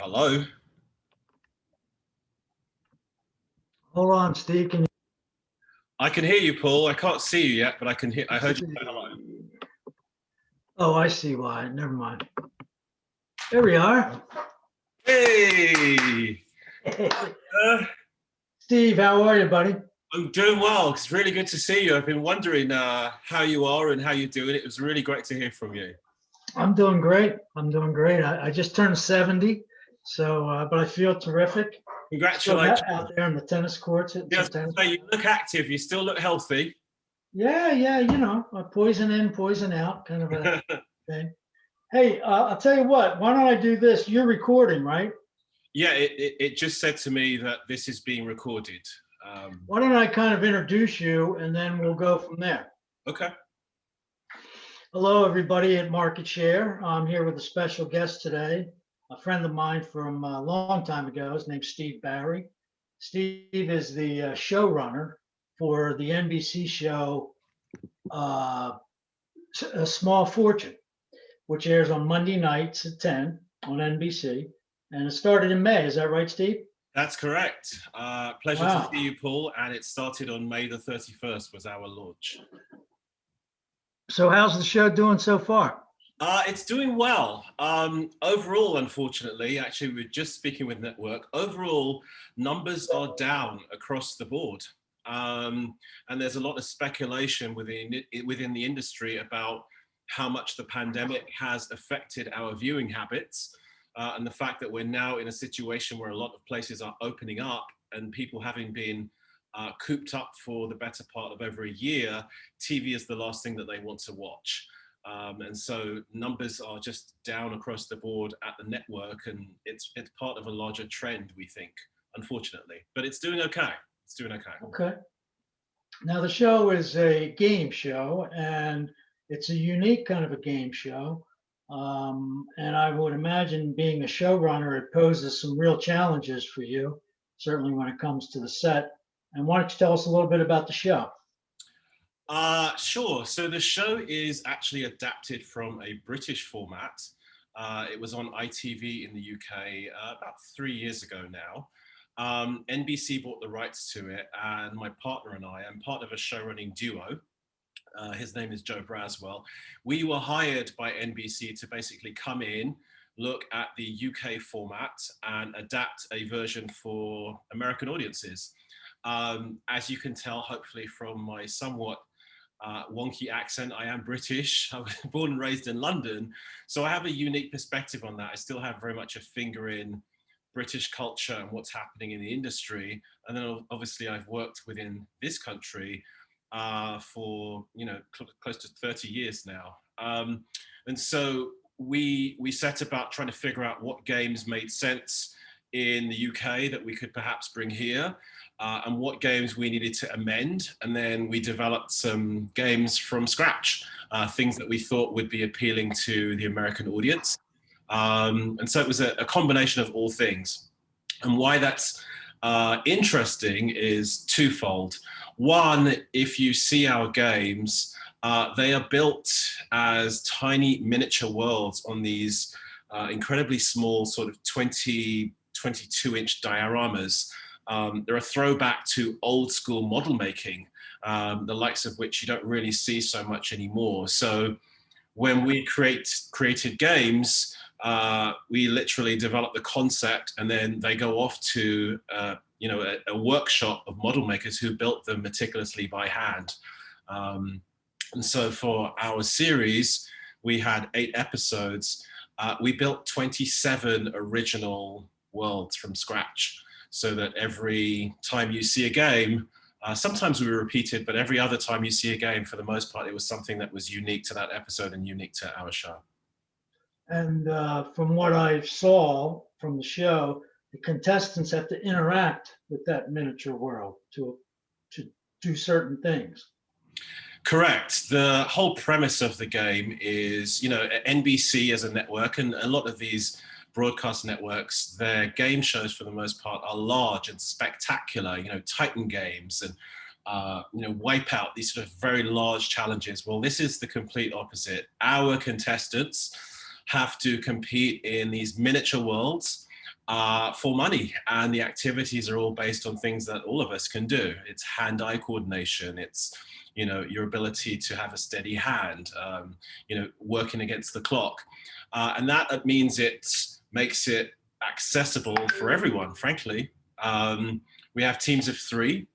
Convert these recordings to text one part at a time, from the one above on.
Hello. Hold on, Steve. Can I can hear you, Paul. I can't see you yet, but I can hear. I heard you you? say hello. Oh, I see why. Never mind. There we are. Hey, Steve, how are you, buddy? I'm doing well. It's really good to see you. I've been wondering how you are and how you're doing. It was really great to hear from you. I'm doing great. I'm doing great. I just turned 70, but I feel terrific. Still Congratulations. out there on the tennis courts. Yes, you look active. You still look healthy. Yeah, poison in, poison out kind of a thing. Hey, I'll tell you what. Why don't I do this? You're recording, right? Yeah, it just said to me that this is being recorded. Why don't I kind of introduce you and then we'll go from there. Okay. Hello, everybody at Market Share. I'm here with a special guest today, a friend of mine from a long time ago. His name's Steve Barry. Steve is the showrunner for the NBC show A Small Fortune, which airs on Monday nights at 10 on NBC. And it started in May. Is that right, Steve? That's correct. Pleasure Wow. to see you, Paul. And it started on May the 31st was our launch. So how's the show doing so far? It's doing well. Overall, unfortunately, actually, we're just speaking with Network. Overall, numbers are down across the board. And there's a lot of speculation within the industry about how much the pandemic has affected our viewing habits. And the fact that we're now in a situation where a lot of places are opening up and people having been cooped up for the better part of over a year, TV is the last thing that they want to watch. And so numbers are just down across the board at the network, and it's part of a larger trend, we think, unfortunately. But it's doing okay. It's doing okay. Okay. Now the show is a game show, and it's a unique kind of a game show. And I would imagine being a showrunner, it poses some real challenges for you, certainly when it comes to the set. And why don't you tell us a little bit about the show? Sure. So the show is actually adapted from a British format. It was on ITV in the UK about 3 years ago now. NBC bought the rights to it, and my partner and I am part of a showrunning duo. His name is Joe Braswell. We were hired by NBC to basically come in, look at the UK format, and adapt a version for American audiences. As you can tell, hopefully, from my somewhat wonky accent, I am British. I was born and raised in London, so I have a unique perspective on that. I still have very much a finger in British culture and what's happening in the industry. And then obviously I've worked within this country for close to 30 years now. And so we set about trying to figure out what games made sense in the UK that we could perhaps bring here, and what games we needed to amend. And then we developed some games from scratch, things that we thought would be appealing to the American audience. And so it was a combination of all things. And why that's interesting is twofold. One, if you see our games, they are built as tiny miniature worlds on these incredibly small sort of 22-inch dioramas. They're a throwback to old school model making, the likes of which you don't really see so much anymore. So when we created games, we literally develop the concept, and then they go off to a workshop of model makers who built them meticulously by hand. And so for our series, we had 8 episodes. We built 27 original worlds from scratch, so that every time you see a game, sometimes we were repeated, but every other time you see a game, for the most part, it was something that was unique to that episode and unique to our show. And from what I saw from the show, the contestants have to interact with that miniature world to do certain things. Correct. The whole premise of the game is, NBC as a network, and a lot of these broadcast networks, their game shows for the most part are large and spectacular, Titan games and Wipeout, these sort of very large challenges. Well, this is the complete opposite. Our contestants have to compete in these miniature worlds, for money, and the activities are all based on things that all of us can do. It's hand-eye coordination. It's your ability to have a steady hand. Working against the clock, and that means it makes it accessible for everyone. Frankly, we have teams of 3,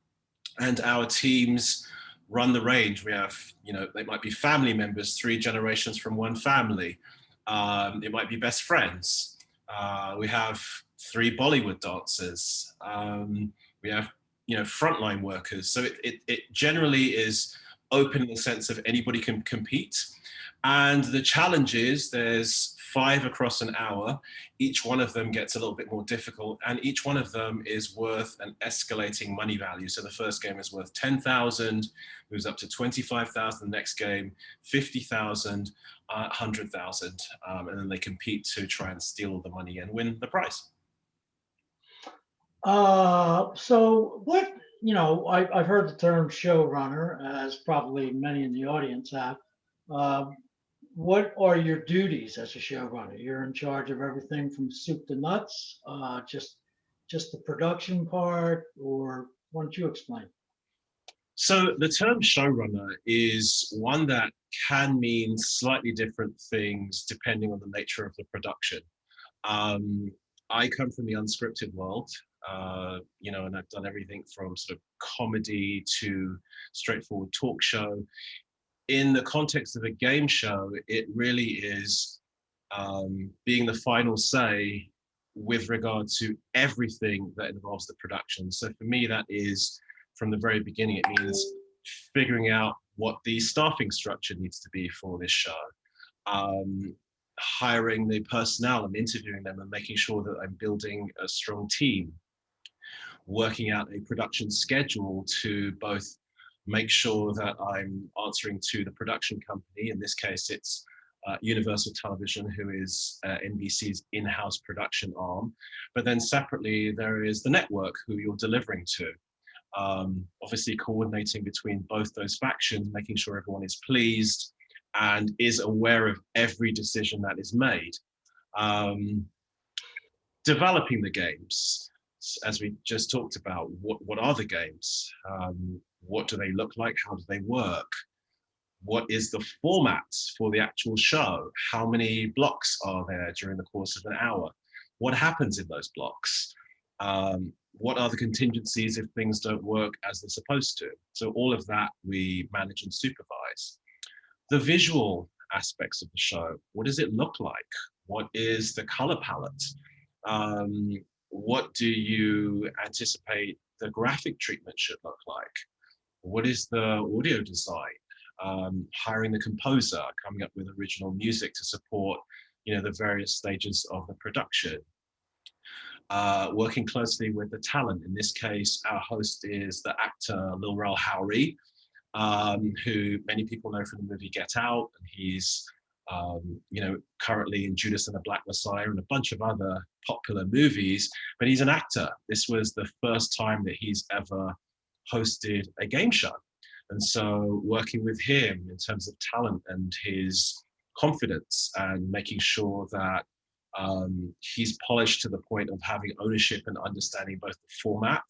and our teams run the range. We have, they might be family members, 3 generations from one family. It might be best friends. We have 3 Bollywood dancers. We have, frontline workers. So it generally is open in the sense of anybody can compete. And the challenge is there's 5 across an hour. Each one of them gets a little bit more difficult, and each one of them is worth an escalating money value. So the first game is worth 10,000, moves up to 25,000. The next game, 50,000, 100,000, and then they compete to try and steal all the money and win the prize. So what, I've heard the term showrunner, as probably many in the audience have. What are your duties as a showrunner? You're in charge of everything from soup to nuts, just the production part, or why don't you explain? So the term showrunner is one that can mean slightly different things depending on the nature of the production. I come from the unscripted world, and I've done everything from sort of comedy to straightforward talk show. In the context of a game show, it really is being the final say with regard to everything that involves the production. So for me, that is from the very beginning, it means figuring out what the staffing structure needs to be for this show, hiring the personnel and interviewing them and making sure that I'm building a strong team, working out a production schedule to both make sure that I'm answering to the production company. In this case, it's Universal Television, who is NBC's in-house production arm. But then separately, there is the network who you're delivering to. Obviously coordinating between both those factions, making sure everyone is pleased and is aware of every decision that is made. Developing the games, as we just talked about, what are the games? What do they look like? How do they work? What is the format for the actual show? How many blocks are there during the course of an hour? What happens in those blocks? What are the contingencies if things don't work as they're supposed to? So all of that we manage and supervise. The visual aspects of the show, what does it look like? What is the color palette? What do you anticipate the graphic treatment should look like? What is the audio design? Hiring the composer, coming up with original music to support, the various stages of the production. Working closely with the talent. In this case, our host is the actor Lil Rel Howery, who many people know from the movie Get Out, and he's currently in Judas and the Black Messiah and a bunch of other popular movies, but he's an actor. This was the first time that he's ever hosted a game show. And so working with him in terms of talent and his confidence and making sure that he's polished to the point of having ownership and understanding both the format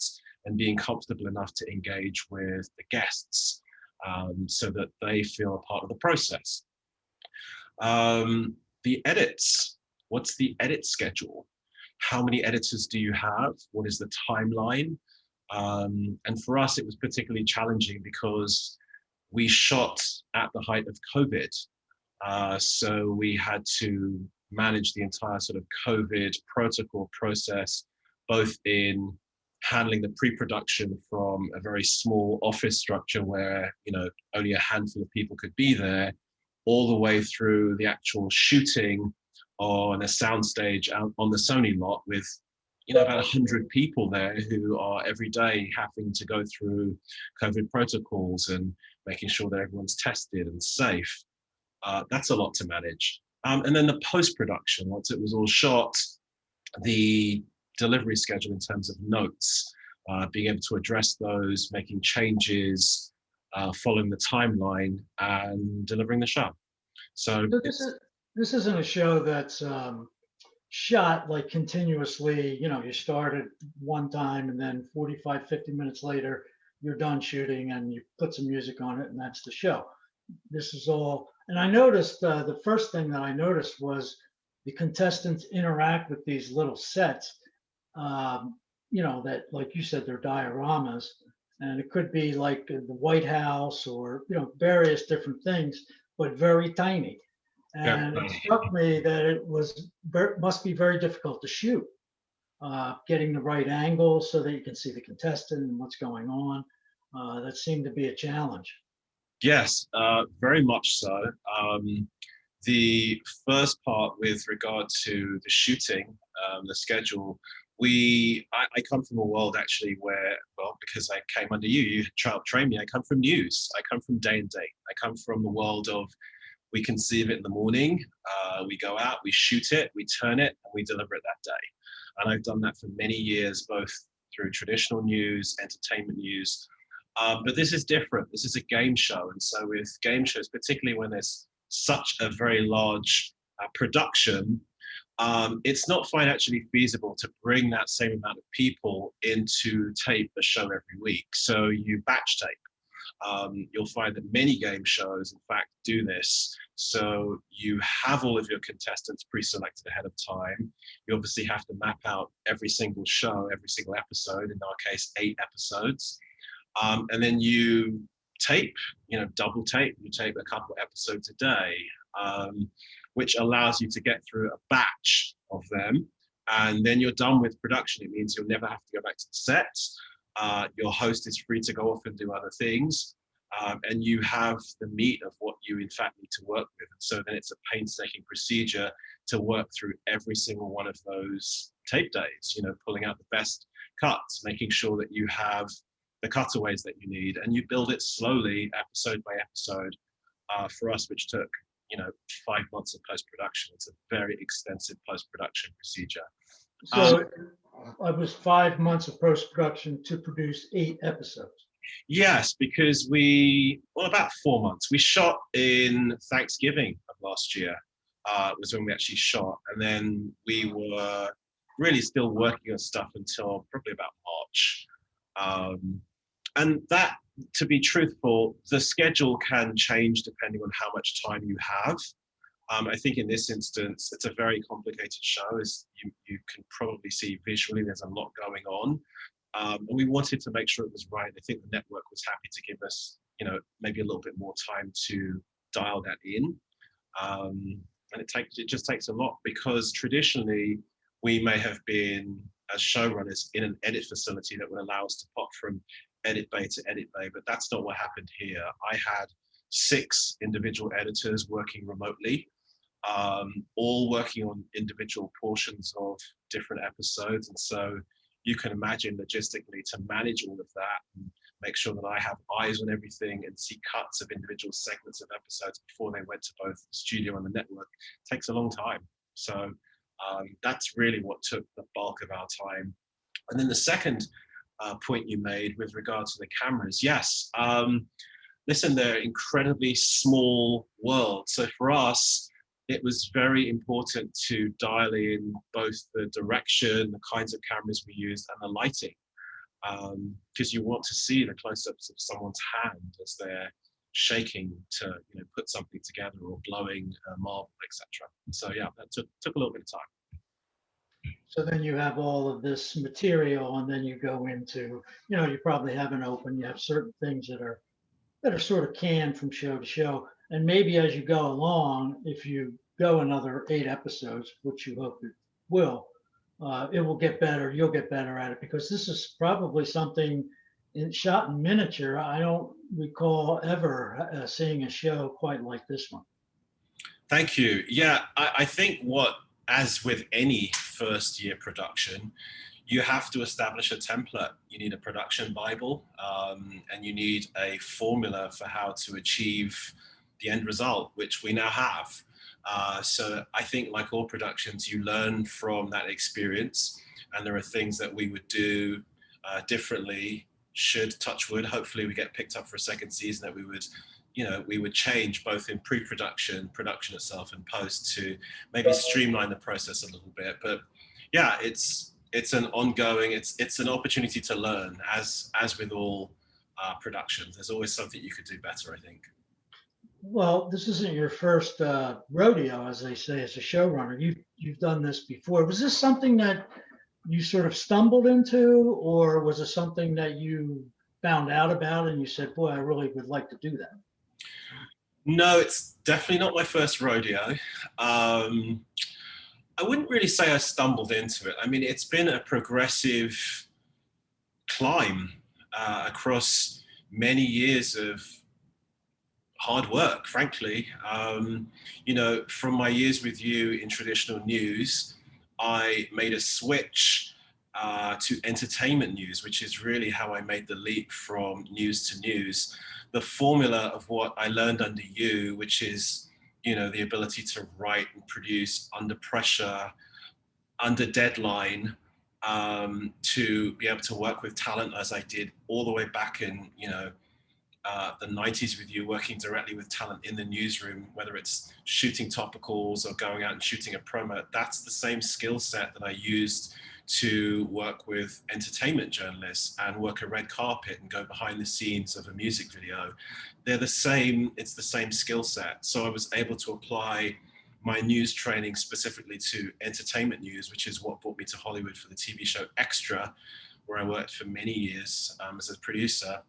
and being comfortable enough to engage with the guests so that they feel a part of the process. The edits, what's the edit schedule? How many editors do you have? What is the timeline? And for us, it was particularly challenging because we shot at the height of COVID. So we had to manage the entire sort of COVID protocol process, both in handling the pre-production from a very small office structure where, only a handful of people could be there, all the way through the actual shooting on a soundstage out on the Sony lot with about 100 people there who are every day having to go through COVID protocols and making sure that everyone's tested and safe. That's a lot to manage. And then the post-production, once it was all shot, the delivery schedule in terms of notes, being able to address those, making changes, following the timeline, and delivering the show. So this isn't a show that's shot like continuously. You start at one time and then 45, 50 minutes later, you're done shooting and you put some music on it and that's the show. This is all, and I noticed the first thing that I noticed was the contestants interact with these little sets, that, like you said, they're dioramas. And it could be like the White House or, various different things, but very tiny. Very And it funny. struck me that it must be very difficult to shoot, getting the right angle so that you can see the contestant and what's going on. That seemed to be a challenge. Yes, very much so. The first part with regard to the shooting, the schedule, I come from a world actually where, well, because I came under you trained me, I come from news, I come from day and date, I come from the world of we conceive it in the morning, we go out, we shoot it, we turn it, and we deliver it that day. And I've done that for many years, both through traditional news, entertainment news. But this is different. This is a game show. And so with game shows, particularly when there's such a very large production, it's not financially feasible to bring that same amount of people into tape a show every week. So you batch tape. You'll find that many game shows, in fact, do this. So you have all of your contestants pre-selected ahead of time. You obviously have to map out every single show, every single episode, in our case, 8 episodes. And then you tape, double tape, you tape a couple episodes a day, which allows you to get through a batch of them. And then you're done with production. It means you'll never have to go back to the set. Your host is free to go off and do other things. And you have the meat of what you in fact need to work with. And so then it's a painstaking procedure to work through every single one of those tape days, pulling out the best cuts, making sure that you have the cutaways that you need, and you build it slowly, episode by episode. For us, which took 5 months of post-production. It's a very extensive post-production procedure. So it was 5 months of post-production to produce 8 episodes. Yes, because about 4 months. We shot in Thanksgiving of last year, was when we actually shot. And then we were really still working on stuff until probably about March. And that, to be truthful, the schedule can change depending on how much time you have. I think in this instance, it's a very complicated show, as you can probably see visually, there's a lot going on. And we wanted to make sure it was right. I think the network was happy to give us, maybe a little bit more time to dial that in. And it just takes a lot, because traditionally we may have been, as showrunners, in an edit facility that would allow us to pop from edit bay to edit bay, but that's not what happened here. I had 6 individual editors working remotely, all working on individual portions of different episodes. And so you can imagine logistically to manage all of that and make sure that I have eyes on everything and see cuts of individual segments of episodes before they went to both the studio and the network takes a long time. So that's really what took the bulk of our time. And then the second point you made with regard to the cameras, yes. Listen, they're incredibly small world. So for us, it was very important to dial in both the direction, the kinds of cameras we used, and the lighting, because you want to see the close-ups of someone's hand as they're shaking to put something together, or blowing a marble, etc. So yeah, that took a little bit of time. So then you have all of this material, and then you go into, you probably have an open, you have certain things that are sort of canned from show to show. And maybe as you go along, if you go another 8 episodes, which you hope it will get better. You'll get better at it, because this is probably something shot in miniature. I don't recall ever seeing a show quite like this one. Thank you. Yeah, I think as with any first year production, you have to establish a template. You need a production Bible, and you need a formula for how to achieve the end result, which we now have. So I think, like all productions, you learn from that experience, and there are things that we would do differently, should, touch wood, hopefully we get picked up for a second season, that we would you know, we would change both in pre-production, production itself, and post to maybe streamline the process a little bit. But yeah, it's an ongoing, it's an opportunity to learn, as with all productions. There's always something you could do better, I think. Well, this isn't your first rodeo, as they say, as a showrunner. You've done this before. Was this something that you sort of stumbled into, or was it something that you found out about and you said, "Boy, I really would like to do that"? No, it's definitely not my first rodeo. Um, I wouldn't really say I stumbled into it. I mean, it's been a progressive climb across many years of hard work, frankly. You know, from my years with you in traditional news, I made a switch to entertainment news, which is really how I made the leap from news to news. The formula of what I learned under you, which is, you know, the ability to write and produce under pressure, under deadline, to be able to work with talent as I did all the way back in, you know, the 90s with you, working directly with talent in the newsroom, whether it's shooting topicals or going out and shooting a promo. That's the same skill set that I used to work with entertainment journalists and work a red carpet and go behind the scenes of a music video. They're the same, it's the same skill set. So I was able to apply my news training specifically to entertainment news, which is what brought me to Hollywood for the TV show Extra, where I worked for many years as a producer.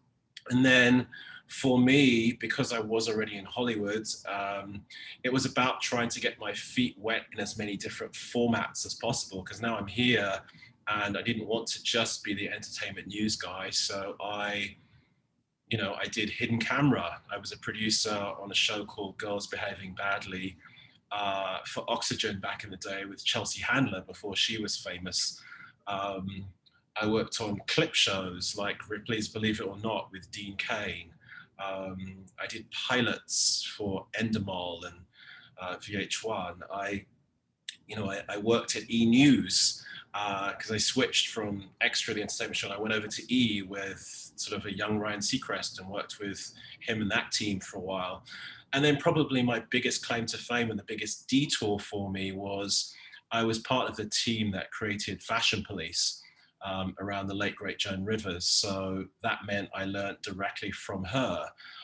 And then for me, because I was already in Hollywood, it was about trying to get my feet wet in as many different formats as possible, because now I'm here and I didn't want to just be the entertainment news guy. So I did hidden camera. I was a producer on a show called Girls Behaving Badly for Oxygen back in the day with Chelsea Handler before she was famous. Um, I worked on clip shows like Ripley's Believe It or Not with Dean Cain. I did pilots for Endemol and VH1. I worked at E News because I switched from Extra, the entertainment show, and I went over to E with sort of a young Ryan Seacrest and worked with him and that team for a while. And then probably my biggest claim to fame and the biggest detour for me was I was part of the team that created Fashion Police around the late great Joan Rivers. So that meant I learned directly from her.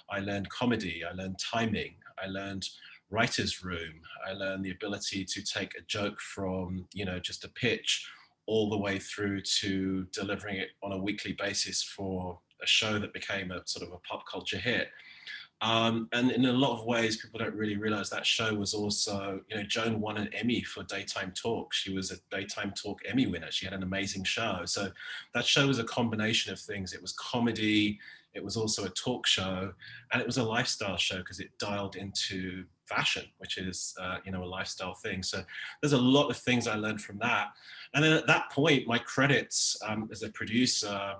I learned comedy, I learned timing, I learned writer's room. I learned the ability to take a joke from, just a pitch all the way through to delivering it on a weekly basis for a show that became a sort of a pop culture hit. And in a lot of ways, people don't really realize that show was also, Joan won an Emmy for Daytime Talk. She was a Daytime Talk Emmy winner. She had an amazing show. So that show was a combination of things. It was comedy, it was also a talk show, and it was a lifestyle show because it dialed into fashion, which is, a lifestyle thing. So there's a lot of things I learned from that. And then at that point, my credits as a producer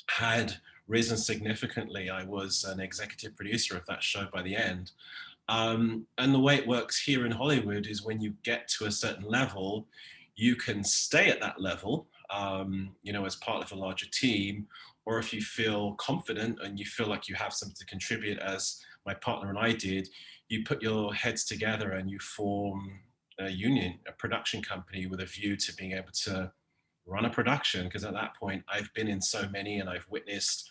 had risen significantly. I was an executive producer of that show by the end. And the way it works here in Hollywood is when you get to a certain level, you can stay at that level, as part of a larger team, or if you feel confident and you feel like you have something to contribute, as my partner and I did, you put your heads together and you form a union, a production company with a view to being able to run a production. Because at that point, I've been in so many and I've witnessed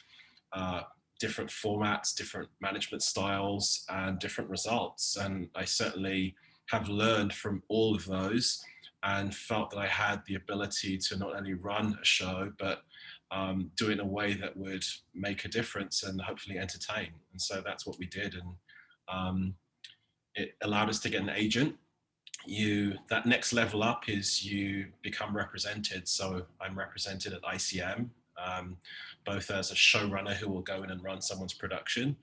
uh, different formats, different management styles, and different results. And I certainly have learned from all of those and felt that I had the ability to not only run a show, but do it in a way that would make a difference and hopefully entertain. And so that's what we did. And it allowed us to get an agent. That next level up is you become represented. So I'm represented at ICM, both as a showrunner who will go in and run someone's production,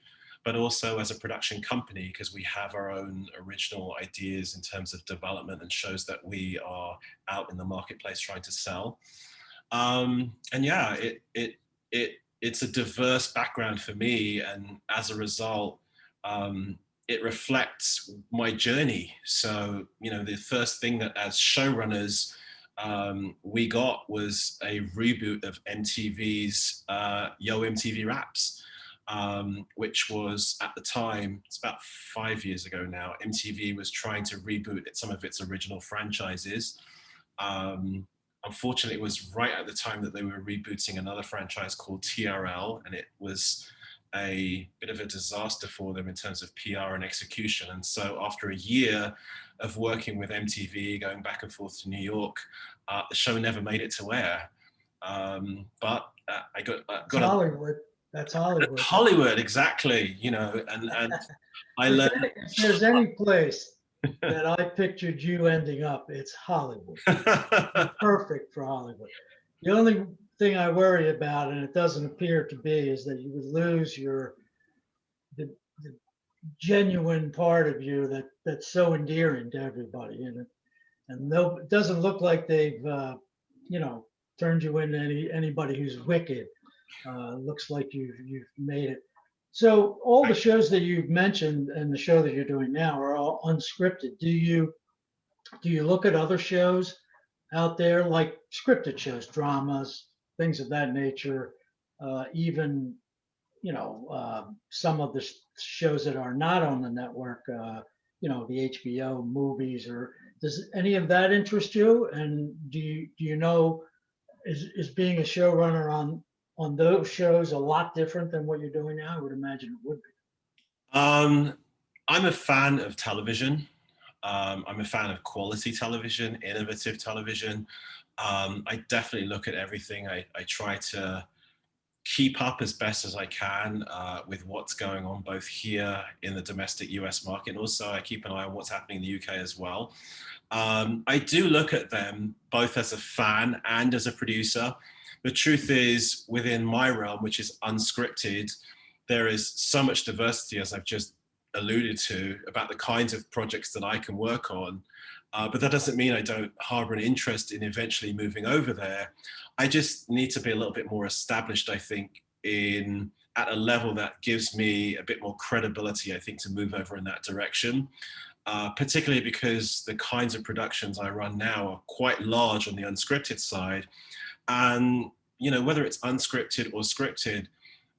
but also as a production company, because we have our own original ideas in terms of development and shows that we are out in the marketplace trying to sell. And yeah, it's a diverse background for me, and as a result, it reflects my journey. So, the first thing that as showrunners we got was a reboot of MTV's Yo MTV Raps. which was at the time, it's about 5 years ago now, MTV was trying to reboot some of its original franchises. Um, Unfortunately, it was right at the time that they were rebooting another franchise called TRL, and it was a bit of a disaster for them in terms of PR and execution. And so after a year of working with MTV, going back and forth to New York, the show never made it to air. But I It's got a Hollywood. That's Hollywood. Hollywood, exactly, you know, and I learned. If there's any place that I pictured you ending up, it's Hollywood. Perfect for Hollywood. The only thing I worry about, and it doesn't appear to be, is that you would lose the genuine part of you that's so endearing to everybody, and no, it doesn't look like they've you know turned you into anybody who's wicked. Looks like you've made it. So all the shows that you've mentioned and the show that you're doing now are all unscripted. Do you look at other shows out there like scripted shows, dramas, things of that nature, even some of the shows that are not on the network, the HBO movies, or does any of that interest you? And do you know, is being a showrunner on those shows a lot different than what you're doing now? I would imagine it would be. Um, I'm a fan of television. I'm a fan of quality television, innovative television. I definitely look at everything. I try to keep up as best as I can with what's going on both here in the domestic US market, and also I keep an eye on what's happening in the UK as well. I do look at them both as a fan and as a producer. The truth is, within my realm, which is unscripted, there is so much diversity, as I've just alluded to, about the kinds of projects that I can work on. But that doesn't mean I don't harbor an interest in eventually moving over there. I just need to be a little bit more established, I think, in at a level that gives me a bit more credibility, I think, to move over in that direction. Particularly because the kinds of productions I run now are quite large on the unscripted side. And, whether it's unscripted or scripted,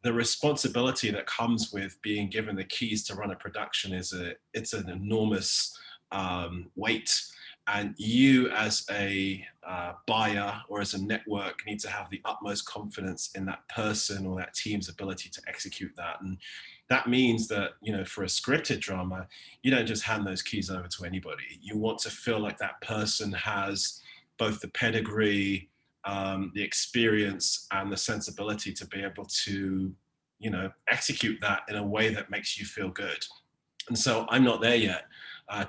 the responsibility that comes with being given the keys to run a production it's an enormous weight. And you as a buyer or as a network need to have the utmost confidence in that person or that team's ability to execute that. And that means that, for a scripted drama, you don't just hand those keys over to anybody. You want to feel like that person has both the pedigree, the experience, and the sensibility to be able to, execute that in a way that makes you feel good. And so I'm not there yet.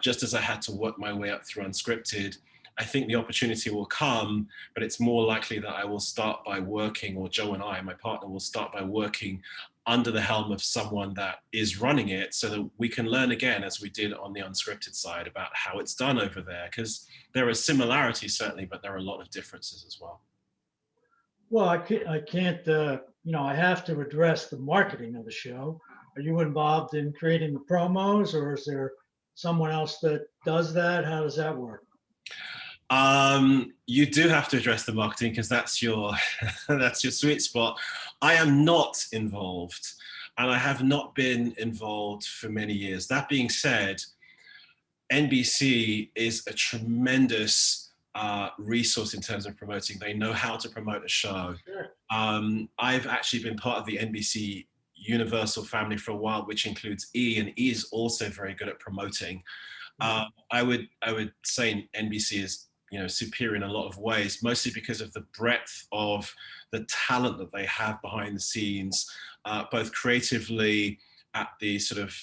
Just as I had to work my way up through unscripted, I think the opportunity will come, but it's more likely that I will start by working, or Joe and I, my partner, will start by working under the helm of someone that is running it, so that we can learn again, as we did on the unscripted side, about how it's done over there. Because there are similarities, certainly, but there are a lot of differences as well. Well, I can't, I have to address the marketing of the show. Are you involved in creating the promos, or is there someone else that does that? How does that work? You do have to address the marketing because that's your that's your sweet spot. I am not involved, and I have not been involved for many years. That being said, NBC is a tremendous resource in terms of promoting. They know how to promote a show. Sure. I've actually been part of the NBC Universal family for a while, which includes E, and E is also very good at promoting. I would say NBC is superior in a lot of ways, mostly because of the breadth of the talent that they have behind the scenes, both creatively at the sort of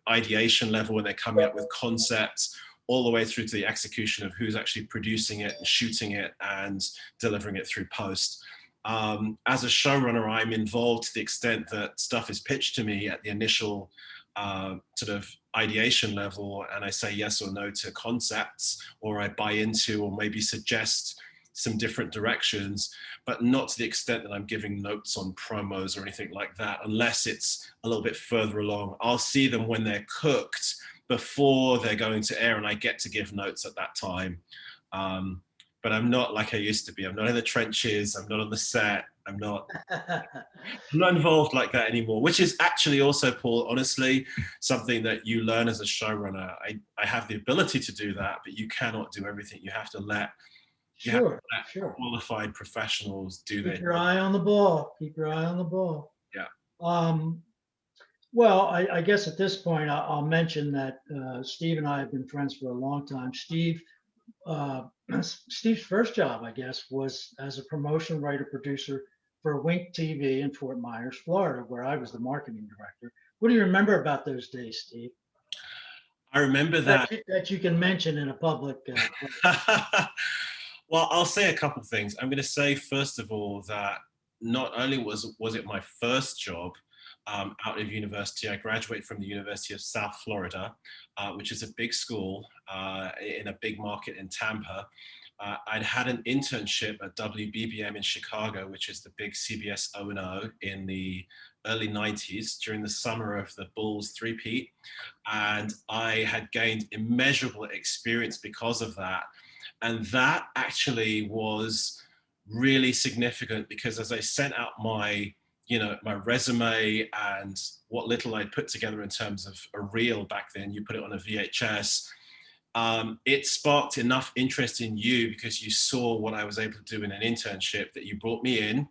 ideation level when they're coming up with concepts, all the way through to the execution of who's actually producing it and shooting it and delivering it through post. As a showrunner, I'm involved to the extent that stuff is pitched to me at the initial sort of ideation level, and I say yes or no to concepts, or I buy into or maybe suggest some different directions, but not to the extent that I'm giving notes on promos or anything like that, unless it's a little bit further along. I'll see them when they're cooked before they're going to air, and I get to give notes at that time. But I'm not like I used to be. I'm not in the trenches. I'm not on the set. I'm not. I'm not involved like that anymore, which is actually also, Paul, honestly, something that you learn as a showrunner. I have the ability to do that, but you cannot do everything. You have to Sure, let sure. qualified professionals do their Keep your job. eye on the ball. Keep your eye on the ball. Yeah. Um, well, I guess at this point, I'll mention that Steve and I have been friends for a long time. Uh, Steve's first job, I guess, was as a promotion writer producer for Wink TV in Fort Myers, Florida, where I was the marketing director. What do you remember about those days, Steve? I remember That that. you can mention in a public place? Well, I'll say a couple of things. I'm going to say, first of all, that not only was it my first job out of university, I graduated from the University of South Florida, which is a big school in a big market in Tampa. I'd had an internship at WBBM in Chicago, which is the big CBS O&O in the early 90s during the summer of the Bulls three-peat. And I had gained immeasurable experience because of that. And that actually was really significant because as I sent out my resume and what little I'd put together in terms of a reel back then, you put it on a VHS, it sparked enough interest in you because you saw what I was able to do in an internship that you brought me in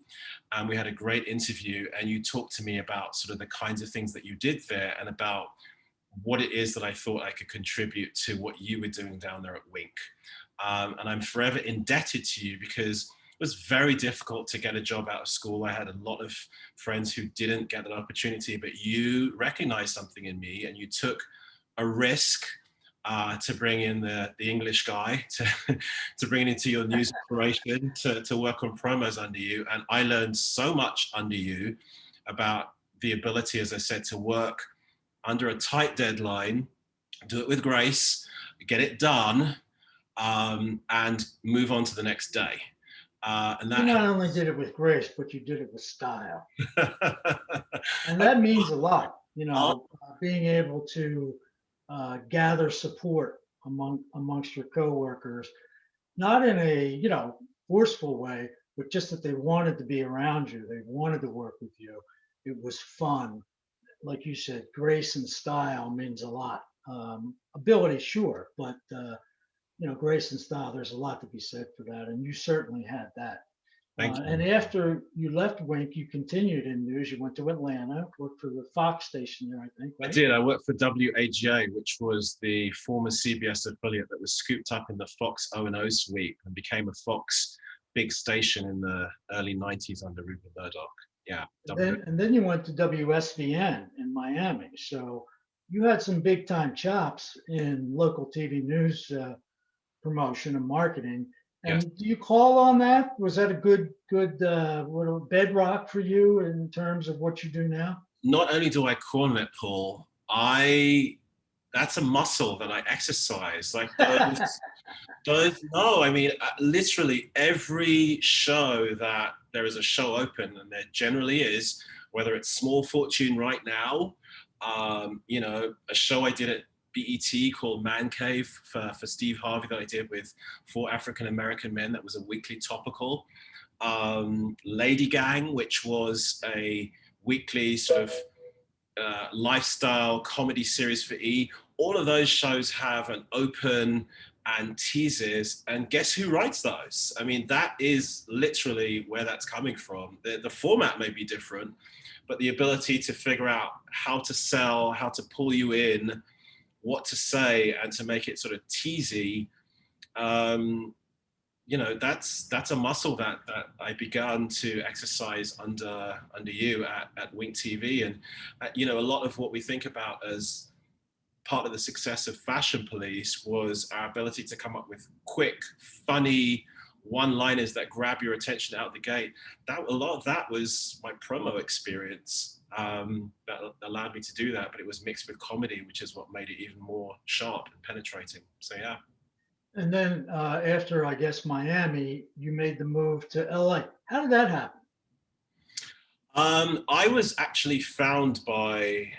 and we had a great interview and you talked to me about sort of the kinds of things that you did there and about what it is that I thought I could contribute to what you were doing down there at Wink. And I'm forever indebted to you because it was very difficult to get a job out of school. I had a lot of friends who didn't get that opportunity, but you recognized something in me and you took a risk to bring in the English guy to bring it into your news operation to work on promos under you. And I learned so much under you about the ability, as I said, to work under a tight deadline, do it with grace, get it done, and move on to the next day. And You that not only did it with grace, but you did it with style. And I, that means a lot, I'll, being able to gather support amongst your coworkers, not in a, forceful way, but just that they wanted to be around you. They wanted to work with you. It was fun. Like you said, grace and style means a lot. Ability, sure, but grace and style, there's a lot to be said for that. And you certainly had that. thank And you. after you left Wink, you continued in news. You went to Atlanta, worked for the Fox station there, I think, I right? did. I worked for WAGA, which was the former CBS affiliate that was scooped up in the Fox O&O suite and became a Fox big station in the early 90s under Rupert Murdoch. Yeah. And then you went to WSVN in Miami. So you had some big time chops in local TV news promotion and marketing. Yes. And do you call on that? Was that a good bedrock for you in terms of what you do now? Not only do I call on it, Paul, I that's a muscle that I exercise. Like those no, I mean literally every show that there is a show open, and there generally is, whether it's Small Fortune right now, a show I did at BET called Man Cave for Steve Harvey that I did with 4 African American men. That was a weekly topical. Lady Gang, which was a weekly sort of lifestyle comedy series for E. All of those shows have an open and teases, and guess who writes those? I mean, that is literally where that's coming from. The format may be different, but the ability to figure out how to sell, how to pull you in, what to say, and to make it sort of teasy. That's a muscle that I began to exercise under you at Wink TV, and a lot of what we think about as part of the success of Fashion Police was our ability to come up with quick, funny one-liners that grab your attention out the gate. A lot of that was my promo experience that allowed me to do that, but it was mixed with comedy, which is what made it even more sharp and penetrating. So yeah. And then after, I guess, Miami, you made the move to LA. How did that happen? I was actually found by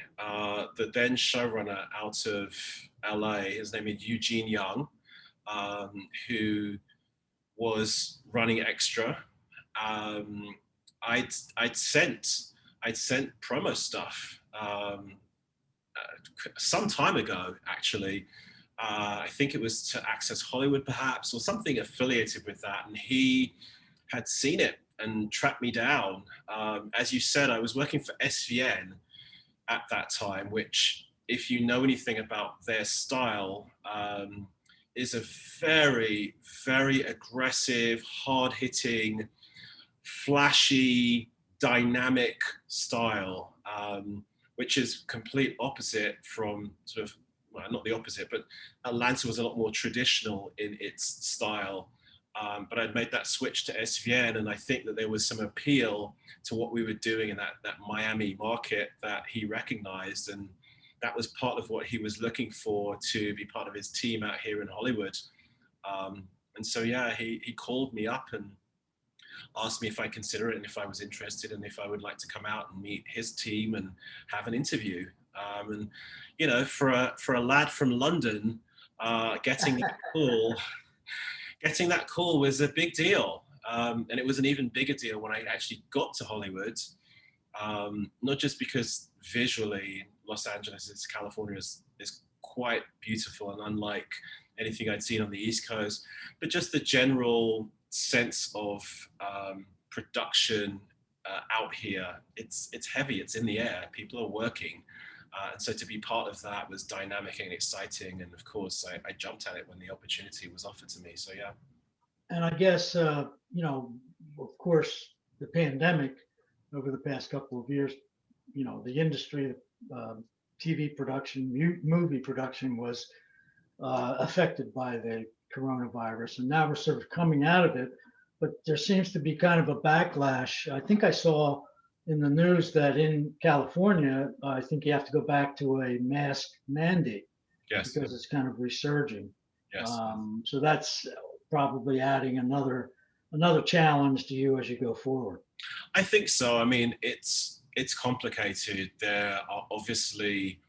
the then showrunner out of LA. His name is Eugene Young, who was running Extra. Um, I'd I'd sent I'd sent promo stuff some time ago, actually. I think it was to Access Hollywood, perhaps, or something affiliated with that. And he had seen it and tracked me down. As you said, I was working for SVN at that time, which, if you know anything about their style, is a very, very aggressive, hard hitting, flashy, dynamic style, which is complete opposite from sort of, well, not the opposite, but Atlanta was a lot more traditional in its style. But I'd made that switch to SVN, and I think that there was some appeal to what we were doing in that Miami market that he recognized, and that was part of what he was looking for to be part of his team out here in Hollywood. And so, yeah, he called me up and asked me if I consider it and if I was interested and if I would like to come out and meet his team and have an interview. And you know, for a lad from London, getting that call, getting that call was a big deal. And it was an even bigger deal when I actually got to Hollywood. Not just because visually Los Angeles, California is quite beautiful and unlike anything I'd seen on the East Coast, but just the general sense of production out here. It's heavy, it's in the air, people are working. And so to be part of that was dynamic and exciting. And of course, I jumped at it when the opportunity was offered to me. So, yeah. And I guess, of course, the pandemic over the past couple of years, the industry, TV production, movie production was affected by the coronavirus. And now we're sort of coming out of it, but there seems to be kind of a backlash. I think I saw in the news that in California, I think you have to go back to a mask mandate. Yes. Because it's kind of resurging. Yes. So that's probably adding another challenge to you as you go forward. I think so. I mean, it's complicated. There are obviously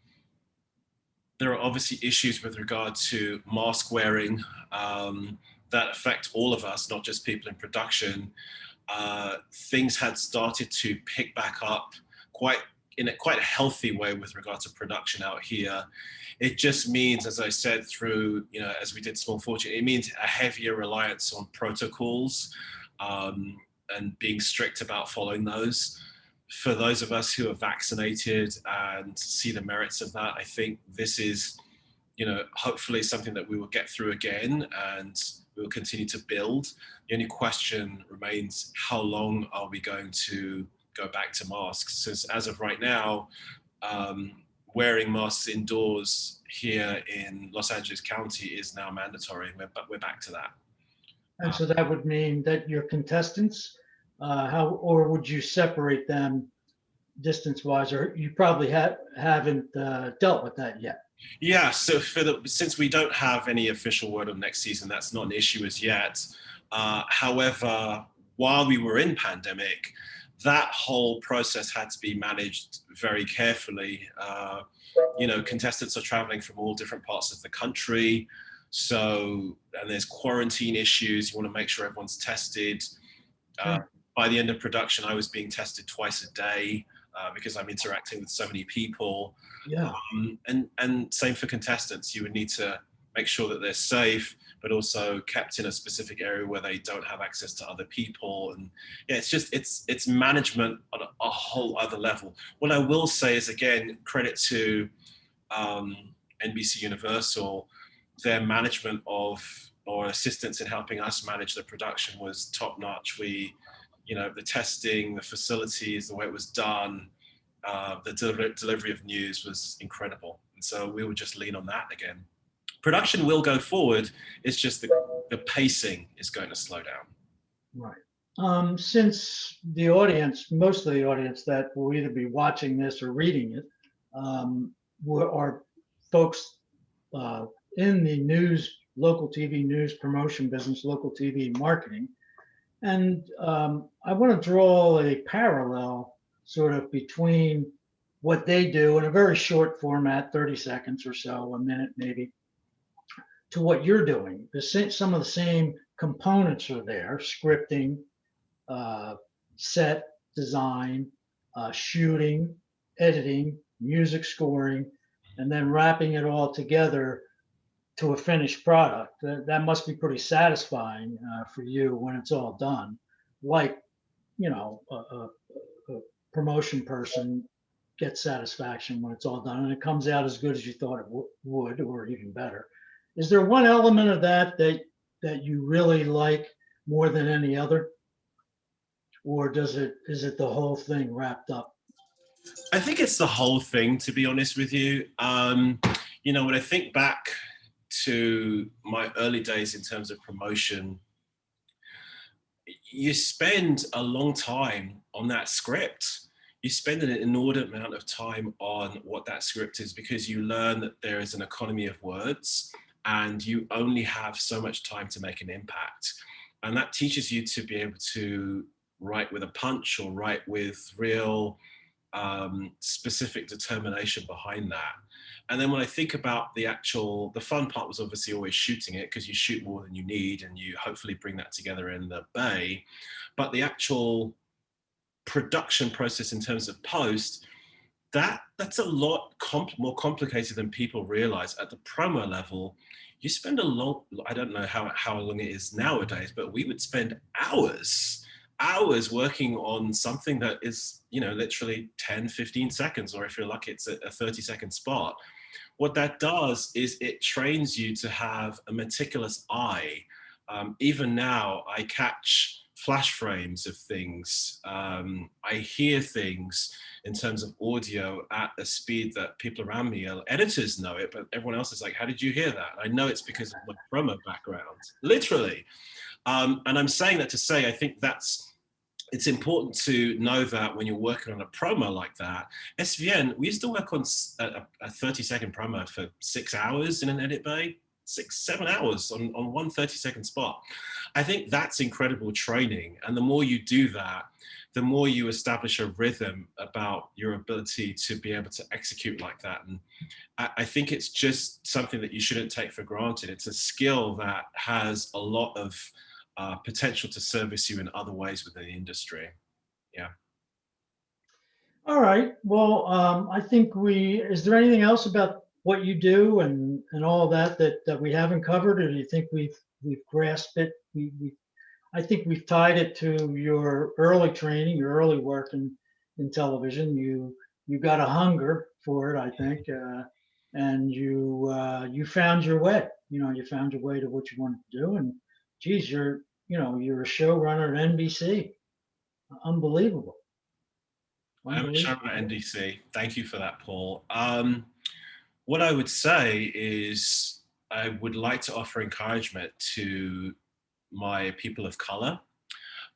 issues with regard to mask wearing that affect all of us, not just people in production. Things had started to pick back up in a quite healthy way with regard to production out here. It just means, as I said, as we did Small Fortune, it means a heavier reliance on protocols and being strict about following those. For those of us who are vaccinated and see the merits of that, I think this is, hopefully something that we will get through again and we will continue to build. The only question remains, how long are we going to go back to masks? Since as of right now, wearing masks indoors here in Los Angeles County is now mandatory. We're back to that. And so that would mean that your contestants, or would you separate them distance-wise, or you probably haven't dealt with that yet? Yeah, so since we don't have any official word on next season, that's not an issue as yet. However, while we were in pandemic, that whole process had to be managed very carefully. Contestants are traveling from all different parts of the country. And there's quarantine issues. You want to make sure everyone's tested. Sure. By the end of production, I was being tested twice a day because I'm interacting with so many people. Yeah. And same for contestants. You would need to make sure that they're safe, but also kept in a specific area where they don't have access to other people. And yeah, it's management on a whole other level. What I will say is, again, credit to NBC Universal. Their management or assistance in helping us manage the production was top notch. The testing, the facilities, the way it was done, the delivery of news was incredible. And so we would just lean on that again. Production will go forward. It's just the pacing is going to slow down. Right. Since most of the audience that will either be watching this or reading it, are folks in the local TV news promotion business, local TV marketing. And I want to draw a parallel sort of between what they do in a very short format, 30 seconds or so, a minute maybe, to what you're doing. Some of the same components are there: scripting, set, design, shooting, editing, music scoring, and then wrapping it all together to a finished product. That must be pretty satisfying for you when it's all done. Like, a promotion person gets satisfaction when it's all done and it comes out as good as you thought it would, or even better. Is there one element of that you really like more than any other, or is it the whole thing wrapped up? I think it's the whole thing, to be honest with you. When I think back to my early days in terms of promotion, you spend a long time on that script. You spend an inordinate amount of time on what that script is because you learn that there is an economy of words and you only have so much time to make an impact. And that teaches you to be able to write with a punch or write with real specific determination behind that. And then when I think about the fun part was obviously always shooting it because you shoot more than you need and you hopefully bring that together in the bay. But the actual production process in terms of post, that's a lot more complicated than people realize. At the promo level, you spend I don't know how long it is nowadays, but we would spend hours working on something that is, literally 10, 15 seconds, or if you're lucky, it's a 30-second spot. What that does is it trains you to have a meticulous eye. Even now, I catch flash frames of things. I hear things in terms of audio at a speed that people around me, editors know it, but everyone else is like, how did you hear that? I know it's because of my promo background, literally. And I'm saying that to say, I think it's important to know that when you're working on a promo like that, SVN, we used to work on a 30-second promo for 6 hours in an edit bay, 7 hours on one 30-second spot. I think that's incredible training. And the more you do that, the more you establish a rhythm about your ability to be able to execute like that. And I think it's just something that you shouldn't take for granted. It's a skill that has a lot of potential to service you in other ways within the industry. Yeah. All right. Well, I think is there anything else about what you do and all that we haven't covered, or do you think we've grasped it? I think we've tied it to your early training, your early work in television. You got a hunger for it, I think, and you found your way. You found your way to what you wanted to do, and geez, you're a showrunner at NBC. Unbelievable. I am a showrunner at NBC. Thank you for that, Paul. What I would say is I would like to offer encouragement to my people of color,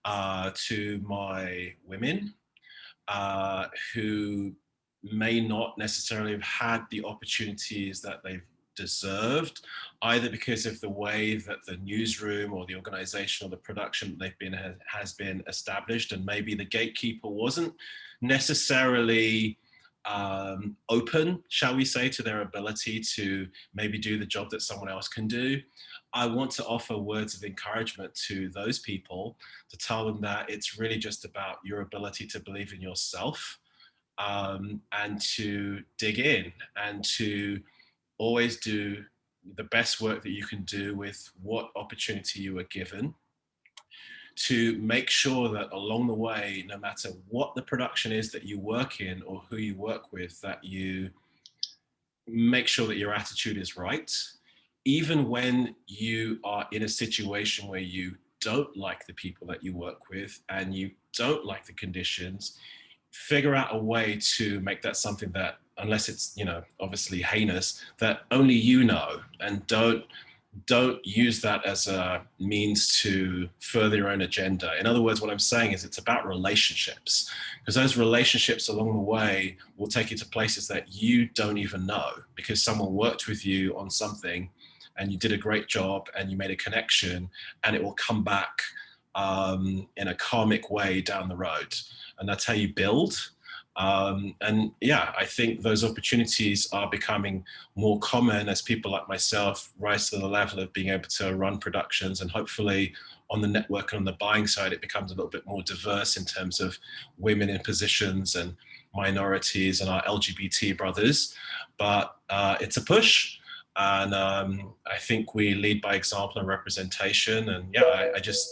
to my women who may not necessarily have had the opportunities that they've deserved, either because of the way that the newsroom or the organization or the production they've been has been established, and maybe the gatekeeper wasn't necessarily open, shall we say, to their ability to maybe do the job that someone else can do. I want to offer words of encouragement to those people to tell them that it's really just about your ability to believe in yourself, and to dig in and to always do the best work that you can do with what opportunity you are given, to make sure that along the way, no matter what the production is that you work in or who you work with, that you make sure that your attitude is right. Even when you are in a situation where you don't like the people that you work with and you don't like the conditions, figure out a way to make that something that, unless it's, obviously heinous, that only you know, and don't use that as a means to further your own agenda. In other words, what I'm saying is it's about relationships, because those relationships along the way will take you to places that you don't even know, because someone worked with you on something and you did a great job and you made a connection, and it will come back in a karmic way down the road. And that's how you build. And yeah, I think those opportunities are becoming more common as people like myself rise to the level of being able to run productions, and hopefully on the network and on the buying side, it becomes a little bit more diverse in terms of women in positions and minorities and our LGBT brothers. But it's a push. And I think we lead by example and representation. And yeah,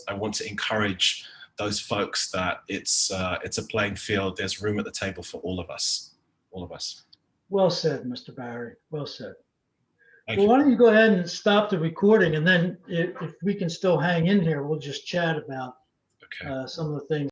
I want to encourage those folks that it's a playing field. There's room at the table for all of us, all of us. Well said, Mr. Barry. Well said. Thank Well, you. why don't you go ahead and stop the recording, and then if we can still hang in here, we'll just chat about Okay. some of the things